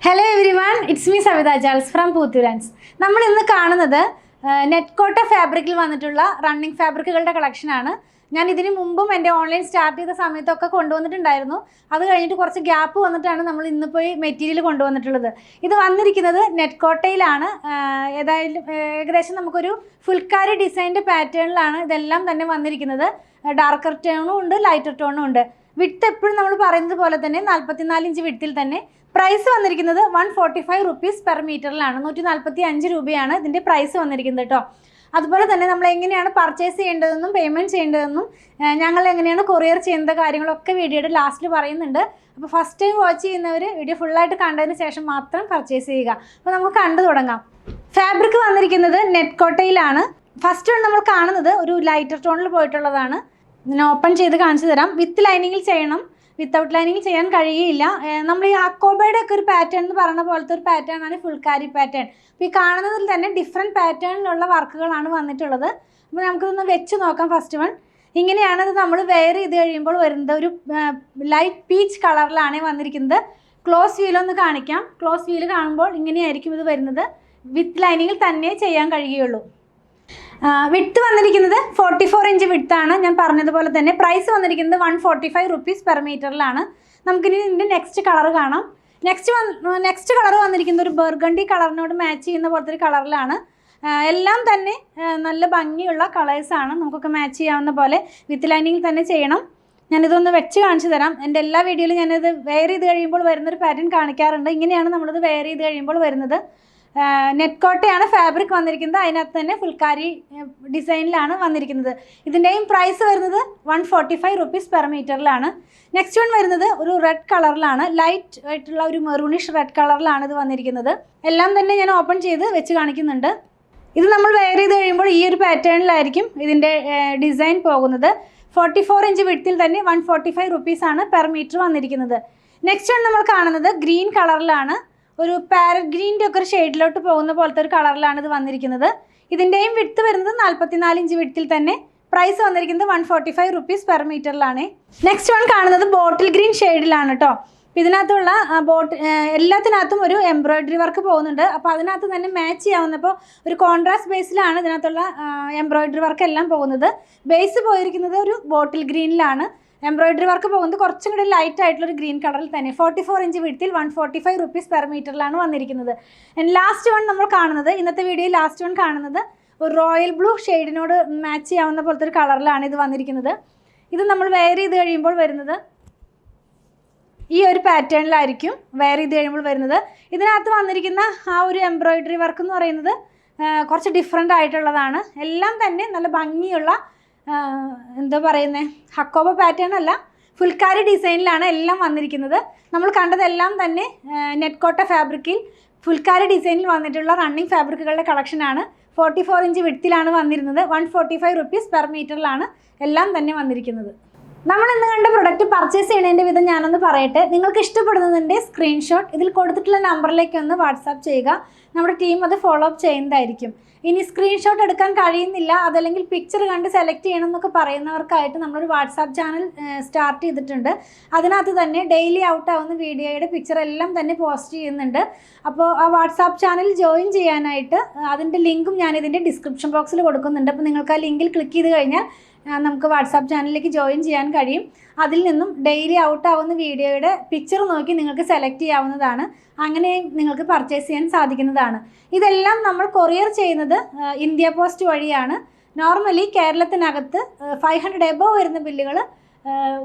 Hello everyone, it's me Savitha ജാൽസ് from പൂത്തുരാൻസ്. നമ്മൾ ഇന്ന് കാണുന്നത് നെറ്റ്കോട്ട ഫാബ്രിക്കിൽ വന്നിട്ടുള്ള റണ്ണിങ് ഫാബ്രിക്കുകളുടെ കളക്ഷനാണ്. ഞാൻ ഇതിന് മുമ്പും എൻ്റെ ഓൺലൈൻ സ്റ്റാർട്ട് ചെയ്ത സമയത്തൊക്കെ കൊണ്ടുവന്നിട്ടുണ്ടായിരുന്നു. അത് കഴിഞ്ഞിട്ട് കുറച്ച് ഗ്യാപ്പ് വന്നിട്ടാണ് നമ്മൾ ഇന്ന് പോയി മെറ്റീരിയൽ കൊണ്ടുവന്നിട്ടുള്ളത്. ഇത് വന്നിരിക്കുന്നത് നെറ്റ്കോട്ടയിലാണ്. ഏകദേശം നമുക്കൊരു ഫുൾക്കാരി ഡിസൈൻ്റെ പാറ്റേണിലാണ് ഇതെല്ലാം തന്നെ വന്നിരിക്കുന്നത്. ഡാർക്കർ ടോണും ഉണ്ട്, ലൈറ്റർ ടോണും ഉണ്ട്. വിഡ്ത്ത് എപ്പോഴും നമ്മൾ പറയുന്നത് പോലെ തന്നെ 44 ഇഞ്ച് വിഡ്ത്തിൽ തന്നെ. പ്രൈസ് വന്നിരിക്കുന്നത് 145 റുപ്പീസ് പെർ മീറ്ററിലാണ്. 145 രൂപയാണ് ഇതിൻ്റെ പ്രൈസ് വന്നിരിക്കുന്നത് കേട്ടോ. അതുപോലെ തന്നെ നമ്മൾ എങ്ങനെയാണ് പർച്ചേസ് ചെയ്യേണ്ടതെന്നും പേയ്മെൻറ്റ് ചെയ്യേണ്ടതെന്നും ഞങ്ങൾ എങ്ങനെയാണ് കൊറിയർ ചെയ്യുന്ന കാര്യങ്ങളൊക്കെ വീഡിയോയുടെ ലാസ്റ്റിൽ പറയുന്നുണ്ട്. അപ്പോൾ ഫസ്റ്റ് ടൈം വാച്ച് ചെയ്യുന്നവർ വീഡിയോ ഫുള്ളായിട്ട് കണ്ടതിന് ശേഷം മാത്രം പർച്ചേസ് ചെയ്യുക. അപ്പോൾ നമുക്ക് കണ്ടു തുടങ്ങാം. ഫാബ്രിക് വന്നിരിക്കുന്നത് നെറ്റ്കോട്ടയിലാണ്. ഫസ്റ്റ് നമ്മൾ കാണുന്നത് ഒരു ലൈറ്റർ ടോണിൽ പോയിട്ടുള്ളതാണ്. ഞാൻ ഓപ്പൺ ചെയ്ത് കാണിച്ചു തരാം. വിത്ത് ലൈനിങ്ങിൽ ചെയ്യണം, വിത്തൗട്ട് ലൈനിങ് ചെയ്യാൻ കഴിയില്ല. നമ്മൾ ഈ അക്കോബയുടെ ഒക്കെ ഒരു പാറ്റേൺ എന്ന് പറയുന്ന പോലത്തെ ഒരു പാറ്റേൺ ആണ് ഫുൾക്കാരി പാറ്റേൺ. അപ്പോൾ ഈ കാണുന്നതിൽ തന്നെ ഡിഫറെൻറ്റ് പാറ്റേണിലുള്ള വർക്കുകളാണ് വന്നിട്ടുള്ളത്. അപ്പോൾ നമുക്കിതൊന്ന് വെച്ച് നോക്കാം. ഫസ്റ്റ് വൺ ഇങ്ങനെയാണ് ഇത് നമ്മൾ വെയർ ചെയ്ത് കഴിയുമ്പോൾ വരുന്നത്. ഒരു ലൈറ്റ് പീച്ച് കളറിലാണ് വന്നിരിക്കുന്നത്. ക്ലോസ് വീലൊന്ന് കാണിക്കാം. ക്ലോസ് വീല് കാണുമ്പോൾ ഇങ്ങനെയായിരിക്കും ഇത് വരുന്നത്. വിത്ത് ലൈനിങ്ങിൽ തന്നെ ചെയ്യാൻ കഴിയുള്ളൂ. വിഡ്ത്ത് വന്നിരിക്കുന്നത് 44 ഇഞ്ച് വിഡ്ത്താണ്. ഞാൻ പറഞ്ഞതുപോലെ തന്നെ പ്രൈസ് വന്നിരിക്കുന്നത് 145 റുപ്പീസ് പെർ മീറ്ററിലാണ്. നമുക്കിനി ഇതിൻ്റെ നെക്സ്റ്റ് കളർ കാണാം. നെക്സ്റ്റ് കളർ വന്നിരിക്കുന്നത് ഒരു ബർഗണ്ടി കളറിനോട് മാച്ച് ചെയ്യുന്ന പോലത്തെ ഒരു കളറിലാണ്. എല്ലാം തന്നെ നല്ല ഭംഗിയുള്ള കളേഴ്സാണ്. നമുക്കൊക്കെ മാച്ച് ചെയ്യാവുന്ന പോലെ വിത്ത് ലൈനിങ്ങിൽ തന്നെ ചെയ്യണം. ഞാനിതൊന്ന് വെച്ച് കാണിച്ചു തരാം. എൻ്റെ എല്ലാ വീഡിയോയിലും ഞാനിത് വെയർ ചെയ്ത് കഴിയുമ്പോൾ വരുന്നൊരു പാറ്റേൺ കാണിക്കാറുണ്ട്. ഇങ്ങനെയാണ് നമ്മളിത് വെയർ ചെയ്ത് കഴിയുമ്പോൾ വരുന്നത്. നെറ്റ്കോട്ടയാണ് ഫാബ്രിക് വന്നിരിക്കുന്നത്. അതിനകത്ത് തന്നെ ഫുൾക്കാരി ഡിസൈനിലാണ് വന്നിരിക്കുന്നത്. ഇതിൻ്റെയും പ്രൈസ് വരുന്നത് 145 റുപ്പീസ് പെർ മീറ്ററിലാണ്. നെക്സ്റ്റ് വൺ വരുന്നത് ഒരു റെഡ് കളറിലാണ്. ലൈറ്റ് ആയിട്ടുള്ള ഒരു മെറൂണിഷ് റെഡ് കളറിലാണ് ഇത് വന്നിരിക്കുന്നത്. എല്ലാം തന്നെ ഞാൻ ഓപ്പൺ ചെയ്ത് വെച്ച് കാണിക്കുന്നുണ്ട്. ഇത് നമ്മൾ വെയർ ചെയ്ത് കഴിയുമ്പോൾ ഈ ഒരു പാറ്റേണിലായിരിക്കും ഇതിൻ്റെ ഡിസൈൻ പോകുന്നത്. 44 ഇഞ്ച് വിഡ്ത്തിൽ തന്നെ 145 റുപ്പീസാണ് പെർ മീറ്റർ വന്നിരിക്കുന്നത്. നെക്സ്റ്റ് വൺ നമ്മൾ കാണുന്നത് ഗ്രീൻ കളറിലാണ്. ഒരു പാരറ്റ് ഗ്രീൻ്റെ ഒക്കെ ഒരു ഷെയ്ഡിലോട്ട് പോകുന്ന പോലത്തെ ഒരു കളറിലാണ് ഇത് വന്നിരിക്കുന്നത്. ഇതിൻ്റെയും വിഡ്ത്ത് വരുന്നത് 44 ഇഞ്ച് വിഡ്ത്തിൽ തന്നെ. പ്രൈസ് വന്നിരിക്കുന്നത് 145 റുപ്പീസ് പെർ മീറ്ററിലാണ്. നെക്സ്റ്റ് വൺ കാണുന്നത് ബോട്ടിൽ ഗ്രീൻ ഷെയ്ഡിലാണ് കേട്ടോ. ഇതിനകത്തുള്ള എല്ലാത്തിനകത്തും ഒരു എംബ്രോയിഡറി വർക്ക് പോകുന്നുണ്ട്. അപ്പോൾ അതിനകത്ത് തന്നെ മാച്ച് ചെയ്യാവുന്നപ്പോൾ ഒരു കോൺട്രാസ്റ്റ് ബേസിലാണ് ഇതിനകത്തുള്ള എംബ്രോയിഡറി വർക്ക് എല്ലാം പോകുന്നത്. ബേസ് പോയിരിക്കുന്നത് ഒരു ബോട്ടിൽ ഗ്രീനിലാണ്. എംബ്രോയിഡറി വർക്ക് പോകുന്നത് കുറച്ചും കൂടി ലൈറ്റ് ആയിട്ടുള്ളൊരു ഗ്രീൻ കളറിൽ തന്നെ. 44 ഇഞ്ച് വിഡ്ത്തിൽ 145 റുപ്പീസ് പെർ മീറ്ററിലാണ് വന്നിരിക്കുന്നത്. ലാസ്റ്റ് വൺ നമ്മൾ കാണുന്നത്, ഇന്നത്തെ വീഡിയോയിൽ ലാസ്റ്റ് വൺ കാണുന്നത് ഒരു റോയൽ ബ്ലൂ ഷെയ്ഡിനോട് മാച്ച് ചെയ്യാവുന്ന പോലത്തെ ഒരു കളറിലാണ് ഇത് വന്നിരിക്കുന്നത്. ഇത് നമ്മൾ വെയർ ചെയ്ത് കഴിയുമ്പോൾ വരുന്നത് ഈ ഒരു പാറ്റേണിലായിരിക്കും വെയർ ചെയ്ത് കഴിയുമ്പോൾ വരുന്നത്. ഇതിനകത്ത് വന്നിരിക്കുന്ന ആ ഒരു എംബ്രോയിഡറി വർക്ക് എന്ന് പറയുന്നത് കുറച്ച് ഡിഫറെൻ്റ് ആയിട്ടുള്ളതാണ്. എല്ലാം തന്നെ നല്ല ഭംഗിയുള്ള എന്താ പറയുന്നത്, ഹക്കോബ പാറ്റേൺ അല്ല, ഫുൾക്കാരി ഡിസൈനിലാണ് എല്ലാം വന്നിരിക്കുന്നത്. നമ്മൾ കണ്ടതെല്ലാം തന്നെ നെറ്റ്കോട്ട ഫാബ്രിക്കിൽ ഫുൾക്കാരി ഡിസൈനിൽ വന്നിട്ടുള്ള റണ്ണിങ് ഫാബ്രിക്കുകളുടെ കളക്ഷനാണ്. 44 ഇഞ്ച് വിഡ്ത്തിലാണ് വന്നിരുന്നത്. 145 റുപ്പീസ് പെർ മീറ്ററിലാണ് എല്ലാം തന്നെ വന്നിരിക്കുന്നത്. നമ്മൾ ഇന്ന് കണ്ട പ്രൊഡക്റ്റ് പർച്ചേസ് ചെയ്യുന്നതിൻ്റെ വിധം ഞാനൊന്ന് പറയട്ടെ. നിങ്ങൾക്ക് ഇഷ്ടപ്പെടുന്നതിൻ്റെ സ്ക്രീൻഷോട്ട് ഇതിൽ കൊടുത്തിട്ടുള്ള നമ്പറിലേക്ക് ഒന്ന് വാട്സാപ്പ് ചെയ്യുക. നമ്മുടെ ടീം അത് ഫോളോ അപ്പ് ചെയ്യുന്നതായിരിക്കും. ഇനി സ്ക്രീൻഷോട്ട് എടുക്കാൻ കഴിയുന്നില്ല, അതല്ലെങ്കിൽ പിക്ചർ കണ്ട് സെലക്ട് ചെയ്യണം എന്നൊക്കെ പറയുന്നവർക്കായിട്ട് നമ്മളൊരു വാട്സാപ്പ് ചാനൽ സ്റ്റാർട്ട് ചെയ്തിട്ടുണ്ട്. അതിനകത്ത് തന്നെ ഡെയിലി ഔട്ട് ആവുന്ന വീഡിയോയുടെ പിക്ചർ എല്ലാം തന്നെ പോസ്റ്റ് ചെയ്യുന്നുണ്ട്. അപ്പോൾ ആ വാട്സാപ്പ് ചാനൽ ജോയിൻ ചെയ്യാനായിട്ട് അതിൻ്റെ ലിങ്കും ഞാനിതിൻ്റെ ഡിസ്ക്രിപ്ഷൻ ബോക്സിൽ കൊടുക്കുന്നുണ്ട്. അപ്പോൾ നിങ്ങൾക്ക് ആ ലിങ്കിൽ ക്ലിക്ക് ചെയ്ത് കഴിഞ്ഞാൽ നമുക്ക് വാട്സാപ്പ് ചാനലിലേക്ക് ജോയിൻ ചെയ്യാൻ കഴിയും. അതിൽ നിന്നും ഡെയിലി ഔട്ട് ആവുന്ന വീഡിയോയുടെ പിക്ചർ നോക്കി നിങ്ങൾക്ക് സെലക്ട് ചെയ്യാവുന്നതാണ്. അങ്ങനെ നിങ്ങൾക്ക് പർച്ചേസ് ചെയ്യാൻ സാധിക്കുന്നതാണ്. ഇതെല്ലാം നമ്മൾ കൊറിയർ ചെയ്യുന്നത് ഇന്ത്യ പോസ്റ്റ് വഴിയാണ്. നോർമലി കേരളത്തിനകത്ത് 500 എബവ് വരുന്ന ബില്ലുകൾ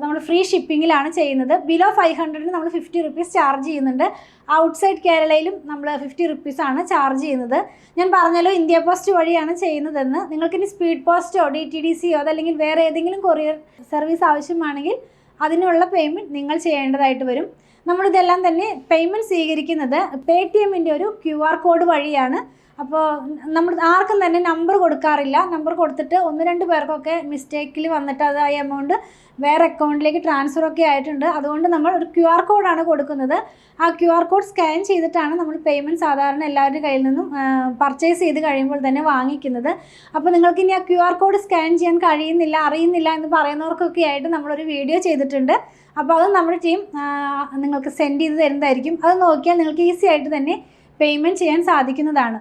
നമ്മൾ ഫ്രീ ഷിപ്പിങ്ങിലാണ് ചെയ്യുന്നത്. ബിലോ 500 നമ്മൾ 50 റുപ്പീസ് ചാർജ് ചെയ്യുന്നുണ്ട്. ഔട്ട്സൈഡ് കേരളയിലും നമ്മൾ 50 റുപ്പീസാണ് ചാർജ് ചെയ്യുന്നത്. ഞാൻ പറഞ്ഞല്ലോ ഇന്ത്യ പോസ്റ്റ് വഴിയാണ് ചെയ്യുന്നതെന്ന്. നിങ്ങൾക്കിനി സ്പീഡ് പോസ്റ്റോ DTDCയോ അതല്ലെങ്കിൽ വേറെ ഏതെങ്കിലും കൊറിയർ സർവീസ് ആവശ്യമാണെങ്കിൽ അതിനുള്ള പേയ്മെൻറ്റ് നിങ്ങൾ ചെയ്യേണ്ടതായിട്ട് വരും. നമ്മളിതെല്ലാം തന്നെ പേയ്മെൻറ്റ് സ്വീകരിക്കുന്നത് Paytmൻ്റെ ഒരു QR കോഡ് വഴിയാണ്. അപ്പോൾ നമ്മൾ ആർക്കും തന്നെ നമ്പർ കൊടുക്കാറില്ല. നമ്പർ കൊടുത്തിട്ട് 1-2 പേർക്കൊക്കെ മിസ്റ്റേക്കിൽ വന്നിട്ട് അത് ആ എമൗണ്ട് വേറെ അക്കൗണ്ടിലേക്ക് ട്രാൻസ്ഫർ ഒക്കെ ആയിട്ടുണ്ട്. അതുകൊണ്ട് നമ്മൾ ഒരു QR കോഡാണ് കൊടുക്കുന്നത്. ആ QR കോഡ് സ്കാൻ ചെയ്തിട്ടാണ് നമ്മൾ പേയ്മെൻറ്റ് സാധാരണ എല്ലാവരുടെ കയ്യിൽ നിന്നും പർച്ചേസ് ചെയ്ത് കഴിയുമ്പോൾ തന്നെ വാങ്ങിക്കുന്നത്. അപ്പോൾ നിങ്ങൾക്ക് ഇനി ആ QR കോഡ് സ്കാൻ ചെയ്യാൻ കഴിയുന്നില്ല, അറിയുന്നില്ല എന്ന് പറയുന്നവർക്കൊക്കെ ആയിട്ട് നമ്മളൊരു വീഡിയോ ചെയ്തിട്ടുണ്ട്. അപ്പോൾ അത് നമ്മുടെ ടീം നിങ്ങൾക്ക് സെൻഡ് ചെയ്ത് തരുന്നതായിരിക്കും. അത് നോക്കിയാൽ നിങ്ങൾക്ക് ഈസി ആയിട്ട് തന്നെ പേയ്മെൻറ്റ് ചെയ്യാൻ സാധിക്കുന്നതാണ്.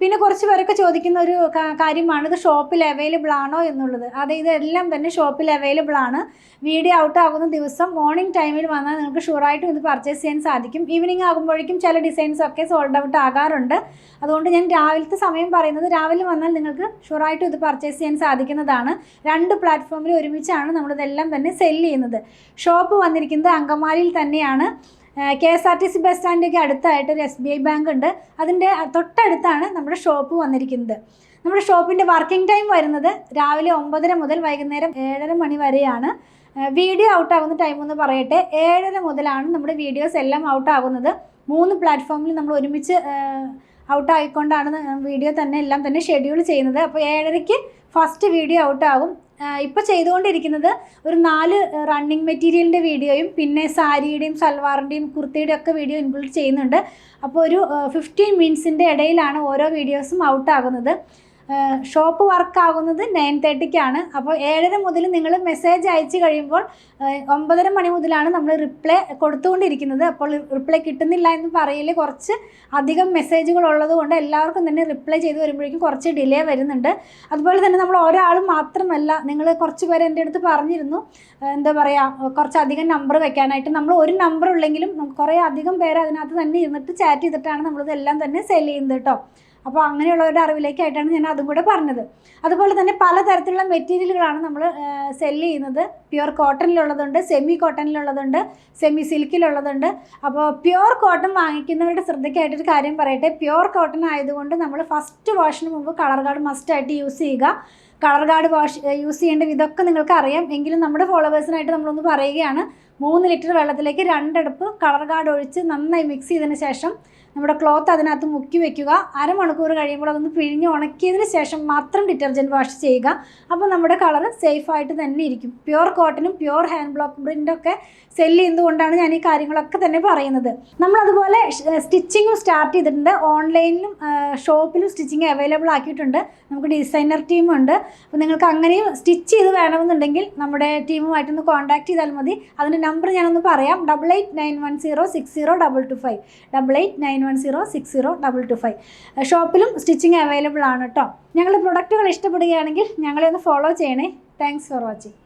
പിന്നെ കുറച്ച് പേരൊക്കെ ചോദിക്കുന്ന ഒരു കാര്യമാണ് ഇത് ഷോപ്പിൽ അവൈലബിൾ ആണോ എന്നുള്ളത്. അതെ, ഇതെല്ലാം തന്നെ ഷോപ്പിൽ അവൈലബിൾ ആണ്. വീഡിയോ ഔട്ട് ആകുന്ന ദിവസം മോർണിംഗ് ടൈമിൽ വന്നാൽ നിങ്ങൾക്ക് ഷുവറായിട്ടും ഇത് പർച്ചേസ് ചെയ്യാൻ സാധിക്കും. ഈവനിങ് ആകുമ്പോഴേക്കും ചില ഡിസൈൻസൊക്കെ സോൾഡ് ഔട്ട് ആകാറുണ്ട്. അതുകൊണ്ട് ഞാൻ രാവിലത്തെ സമയം പറയുന്നത്, രാവിലെ വന്നാൽ നിങ്ങൾക്ക് ഷുവറായിട്ടും ഇത് പർച്ചേസ് ചെയ്യാൻ സാധിക്കുന്നതാണ്. 2 പ്ലാറ്റ്ഫോമിൽ ഒരുമിച്ചാണ് നമ്മളിതെല്ലാം തന്നെ സെല്ല് ചെയ്യുന്നത്. ഷോപ്പ് വന്നിരിക്കുന്നത് അങ്കമാലിയിൽ തന്നെയാണ്. KSRTC ബസ് സ്റ്റാൻഡിലേക്ക് അടുത്തായിട്ട് ഒരു SBI ബാങ്ക് ഉണ്ട്. അതിൻ്റെ തൊട്ടടുത്താണ് നമ്മുടെ ഷോപ്പ് വന്നിരിക്കുന്നത്. നമ്മുടെ ഷോപ്പിൻ്റെ വർക്കിംഗ് ടൈം വരുന്നത് രാവിലെ 9:30 മുതൽ വൈകുന്നേരം 7:30 മണി വരെയാണ്. വീഡിയോ ഔട്ടാകുന്ന ടൈം എന്ന് പറയട്ടെ, 7:30 മുതലാണ് നമ്മുടെ വീഡിയോസ് എല്ലാം ഔട്ടാകുന്നത്. 3 പ്ലാറ്റ്ഫോമിൽ നമ്മൾ ഒരുമിച്ച് ഔട്ടായിക്കൊണ്ടാണ് വീഡിയോ തന്നെ എല്ലാം തന്നെ ഷെഡ്യൂൾ ചെയ്യുന്നത്. അപ്പോൾ 7:30-ക്ക് ഫസ്റ്റ് വീഡിയോ ഔട്ടാകും. ഇപ്പോൾ ചെയ്തുകൊണ്ടിരിക്കുന്നത് ഒരു 4 റണ്ണിങ് മെറ്റീരിയലിൻ്റെ വീഡിയോയും പിന്നെ സാരിയുടെയും സൽവാറിൻ്റെയും കുർത്തിയുടെയും ഒക്കെ വീഡിയോ ഇൻക്ലൂഡ് ചെയ്യുന്നുണ്ട്. അപ്പോൾ ഒരു 15 മിനിറ്റ്സിൻ്റെ ഇടയിലാണ് ഓരോ വീഡിയോസും ഔട്ടാകുന്നത്. ഷോപ്പ് വർക്കാകുന്നത് 9:30-ക്കാണ്. അപ്പോൾ 7:30 മുതൽ നിങ്ങൾ മെസ്സേജ് അയച്ചു കഴിയുമ്പോൾ 9:30 മണി മുതലാണ് നമ്മൾ റിപ്ലൈ കൊടുത്തുകൊണ്ടിരിക്കുന്നത്. അപ്പോൾ റിപ്ലൈ കിട്ടുന്നില്ല എന്ന് പറയൽ കുറച്ച് അധികം മെസ്സേജുകൾ ഉള്ളതുകൊണ്ട് എല്ലാവർക്കും തന്നെ റിപ്ലൈ ചെയ്ത് വരുമ്പോഴേക്കും കുറച്ച് ഡിലേ വരുന്നുണ്ട്. അതുപോലെ തന്നെ നമ്മൾ ഒരാൾ മാത്രമല്ല, നിങ്ങൾ കുറച്ച് പേര് എൻ്റെ അടുത്ത് പറഞ്ഞിരുന്നു എന്താ പറയുക, കുറച്ചധികം നമ്പർ വെക്കാനായിട്ട്. നമ്മൾ ഒരു നമ്പർ ഉള്ളെങ്കിലും കുറേ അധികം പേര് അതിനകത്ത് തന്നെ ഇരുന്നിട്ട് ചാറ്റ് ചെയ്തിട്ടാണ് നമ്മളിതെല്ലാം തന്നെ സെല് ചെയ്യുന്നത് കേട്ടോ. അപ്പോൾ അങ്ങനെയുള്ളവരുടെ അറിവിലേക്കായിട്ടാണ് ഞാൻ അതും കൂടെ പറഞ്ഞത്. അതുപോലെ തന്നെ പലതരത്തിലുള്ള മെറ്റീരിയലുകളാണ് നമ്മൾ സെല്ല് ചെയ്യുന്നത്. പ്യുവർ കോട്ടണിലുള്ളതുണ്ട്, സെമി കോട്ടണിലുള്ളതുണ്ട്, സെമി സിൽക്കിലുള്ളതുണ്ട്. അപ്പോൾ പ്യുവർ കോട്ടൺ വാങ്ങിക്കുന്നവരുടെ ശ്രദ്ധയ്ക്കായിട്ടൊരു കാര്യം പറയട്ടെ. പ്യുവർ കോട്ടൺ ആയതുകൊണ്ട് നമ്മൾ ഫസ്റ്റ് വാഷിന് മുമ്പ് കളർ ഗാർഡ് മസ്റ്റായിട്ട് യൂസ് ചെയ്യുക. കളർ ഗാർഡ് യൂസ് ചെയ്യേണ്ട വിധമൊക്കെ നിങ്ങൾക്ക് അറിയാം. എങ്കിലും നമ്മുടെ ഫോളോവേഴ്സിനായിട്ട് നമ്മളൊന്ന് പറയുകയാണ്. 3 ലിറ്റർ വെള്ളത്തിലേക്ക് 2 അടുപ്പ് കളർ ഗാർഡ് ഒഴിച്ച് നന്നായി മിക്സ് ചെയ്തതിന് ശേഷം നമ്മുടെ ക്ലോത്ത് അതിനകത്ത് മുക്കി വെക്കുക. അരമണിക്കൂർ കഴിയുമ്പോൾ അതൊന്ന് പിഴിഞ്ഞ് ഉണക്കിയതിന് ശേഷം മാത്രം ഡിറ്റർജൻറ്റ് വാഷ് ചെയ്യുക. അപ്പോൾ നമ്മുടെ കളർ സേഫായിട്ട് തന്നെ ഇരിക്കും. പ്യുവർ കോട്ടനും പ്യുവർ ഹാൻഡ് ബ്ലോക്ക് പ്രിൻ്റൊക്കെ സെല്ല് ചെയ്യുന്നതുകൊണ്ടാണ് ഞാൻ ഈ കാര്യങ്ങളൊക്കെ തന്നെ പറയുന്നത്. നമ്മളതുപോലെ സ്റ്റിച്ചിങ്ങും സ്റ്റാർട്ട് ചെയ്തിട്ടുണ്ട്. ഓൺലൈനിലും ഷോപ്പിലും സ്റ്റിച്ചിങ് അവൈലബിൾ ആക്കിയിട്ടുണ്ട്. നമുക്ക് ഡിസൈനർ ടീമുണ്ട്. അപ്പോൾ നിങ്ങൾക്ക് അങ്ങനെയും സ്റ്റിച്ച് ചെയ്ത് വേണമെന്നുണ്ടെങ്കിൽ നമ്മുടെ ടീമുമായിട്ടൊന്ന് കോൺടാക്ട് ചെയ്താൽ മതി. അതിൻ്റെ നമ്പർ ഞാനൊന്ന് പറയാം: 8891060225 8891060225. ഷോപ്പിലും സ്റ്റിച്ചിങ് അവൈലബിൾ ആണ് കേട്ടോ. ഞങ്ങളുടെ പ്രൊഡക്റ്റുകൾ ഇഷ്ടപ്പെടുകയാണെങ്കിൽ ഞങ്ങളെ ഒന്ന് ഫോളോ ചെയ്യണേ. Thanks for watching.